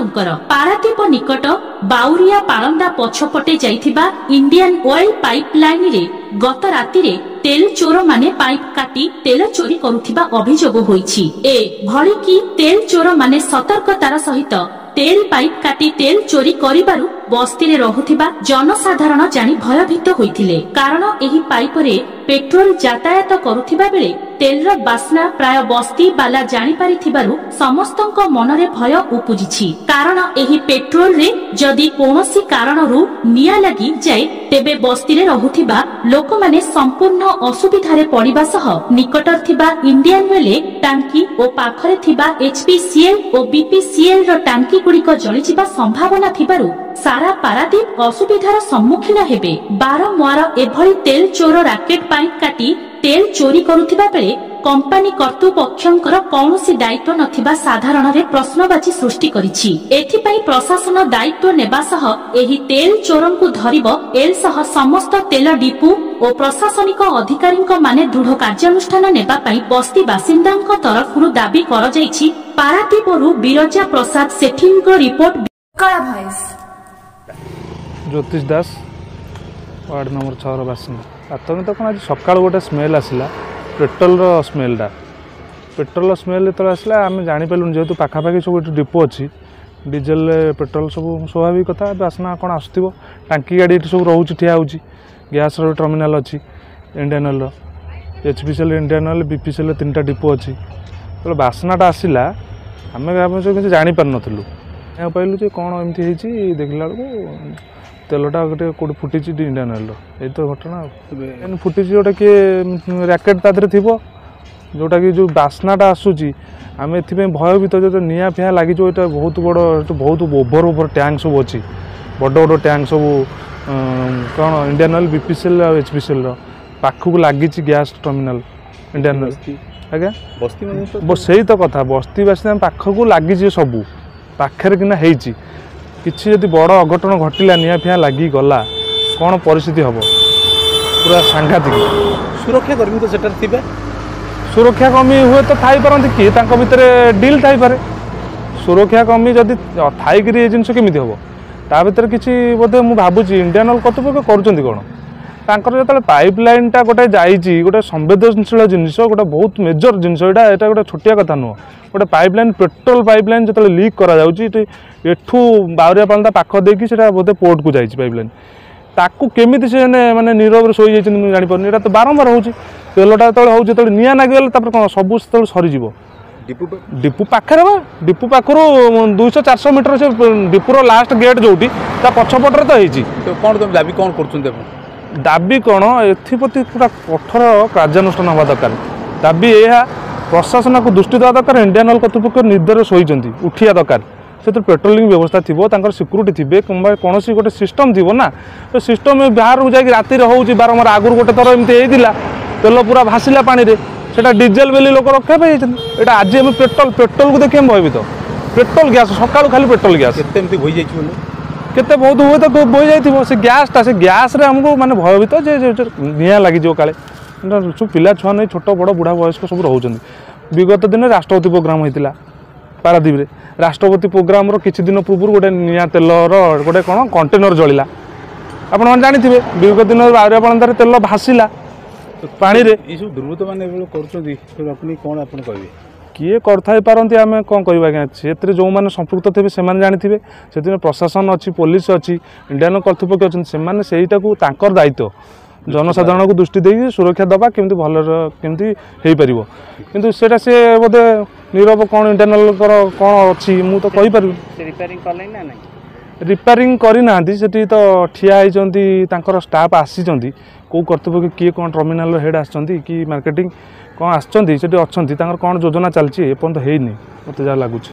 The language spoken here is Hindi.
पारादीप निकट बाउरिया पारंदा पछपटे जाइथिबा इंडियन ऑयल पाइपलाइन रे गत राति रे तेल चोर माने पाइप काटी तेल चोरी करुथिबा अभियोग होईछि। ए भଳି कि तेल चोर माने सतर्कतार सहित तेल पाइप काटी तेल चोरी करिबारु बस्ती रे रहुथिबा जनसाधारण जानी भयभीत होइथिले। कारण एही पाइप रे पेट्रोल यातायात करुथिबा बेले तेलर बास्ना प्राय बस्ती बाला जानी पारिथिबारु समस्तଙ୍କ मनरे भय उपुजिछि। कारण एही पेट्रोल रे जदि कोनोसी कारणरु निया लागि जाय तेबे बस्ती रे रहुथिबा लोक माने संपूर्ण असुविधारे पड़िबा सह निकटर थिबा इंडियन ऑयल टांकी ओ पाखरे थिबा एचपीसीएल ओ बीपीसीएल रो टांकी गुड़िक जलिजिबा संभावना थिबारु सारा पारादीप असुविधार सम्मुखीन हेबे। बारंबार एभଳି तेल चोर राकेट पाइप काटी तेल चोरी करुथिबा बेले कंपनी कर्तृपक्षंकर कौनसी दायित्व नथिबा साधारण रे प्रश्नबाची सृष्टि करिछि। एथिपई प्रशासन दायित्व नेबा सह एही तेल चोरंकु धरिबो एल सह समस्त तेल डिपो और प्रशासनिक अधिकारींक माने दृढ़ कार्यानुष्ठान नेबा पई बस्ती बासिंदांक तरफरु दाबी कर जाइछि। पारादीपरु बिरजा प्रसाद सेठींक रिपोर्ट। कला भॉइस ज्योतिष दास वार्ड नंबर 6 रो बासिंदा। आतंक तो आज सकाळ गोटे स्मेल आसला पेट्रोल स्मेलटा पेट्रोल स्मेल जो आसला आम जापर जेहतु पाखापाखि सब ये डिपो अच्छी डीजेल पेट्रोल सब स्वाभाविक कथा बासना कौन आसो टांकी गाड़ी ये सब रोचे ठिया हो गैस टर्मिनाल अच्छी इंडियन ऑयल एचपीसीएल इंडियन ऑयल बीपीसीएल 3टा डिपो अच्छी तो बासनाटा आसला आम किसी जापार नुँ पाइलु कौन एमती देखला बेलू तेलटा गोटे कौट फुटी इंडियन ऑयल ये तो घटना फुटी जोटा किए रैकेट तादे थी जोटा कि जो बास्नाटा आसूची आम ए भयभीत जो निआ फिया लगी ये बहुत बड़ बहुत ओभर ओभर टैंक सब अच्छी बड़ बड़ टैंक सब कौन इंडियन ऑयल बीपीसीएल और एचपीसीएल पाखक लगी गैस टर्मिनाल इंडियन ऑयल आज्ञा बस्ती तो कथा बस्ती बासी पाखक लगी सबू पाखे किना होती किसी यदि बड़ अघटन घटला निआ फिया लगी गला कौन परिस्थिति हम पूरा सांघातिक। सुरक्षा कर्मी तो सेटर थिबे सुरक्षा कर्मी हुए तो थाई पारती कि भितर डील थाई पारे सुरक्षा कर्मी जदि थाईक जिनस केमी हम ता भर किसी बोधे मुझे भावुची इंडियन ऑयल कर्तृपक्ष करुँच कौन तांकर जो पाइपलाइन टा गोटे जाइए गोटे संवेदनशील जिनस गोटे बहुत मेजर जिनस यहाँ गोटे छोटिया कथा नुह गोटे पाइपलाइन पेट्रोल पाइपलाइन जो लीक करू बाउरिया पालता पाख देकी बोधे पोर्ट को जाइए पाइपलाइन ताकू केमी से माने नीरव शोई जाइए जापार यहाँ तो बारंबार हो तेलटा जो हो निआ नागिगले कौन सब सरीज डिपो पाखे डिपो पाखर 200-400 मीटर से डिपोर लास्ट गेट जो पछपटे तो होती कौन तुम दाबी कौन कर दाबी कौन एप्रति पूरा कठोर कार्यानुष्ठान हवा दरकार दाबी यह प्रशासन को दृष्टि देवा दरकार इंडियन ऑयल कर्तृपक्ष निर्दय शोई उठिया दरकार से पेट्रोलिंग व्यवस्था थी सिक्यूरीटी थे कौन गोटे सिस्टम थी ना तो सिस्टम बाहर जा राति हो बारंबार आगुरी गोटे थर एमती होता तेल पूरा भासिला पानी से डीजेल बेली लोक रक्षा पाई यहाँ आज पेट्रोल पेट्रोल को देखिए भयभीत पेट्रोल गैस सका खाली पेट्रोल गैस केते बहुत हुए तो बोई जाइए से गैस रे हमको माने भयभीत निआ लगी काले सब पिला छुआ नहीं छोट बड़ बुढ़ा वयस्क सब रोच विगत दिन राष्ट्रपति प्रोग्राम होता पारादीप रे राष्ट्रपति प्रोग्राम किछि दिन पूर्व गोटे निआ तेलर गोटे कौन कंटेनर जलिला आप जानी विगत दिन बाउरिया पालंतार तेल भासिला पानी रे सब दुर्वृत्त मैंने कौन आप कहे किए करते आम कौन कह आज्ञा से जो मैंने संपृक्त थे से जानी से प्रशासन अच्छी पुलिस अच्छी इंडियन कर्तृपक्ष अच्छे से दायित्व जनसाधारण को दृष्टि दे सुरक्षा दबा केमती भल केमती हो पार किंतु सेटा से बोधे नीरव कौन इंटरनल कौन अच्छी मु तो कही पार रिपेयरिंग करना से तो ठिया होती स्टाफ आसी कौ कर्तृपक्ष किए कौन टर्मिनाल हेड आसछंती कि मार्केटिंग कौन आसछंती सेठी अछंती तांकर कौन योजना चलची एपर्यंत हेइनी मते जा लागुଛି।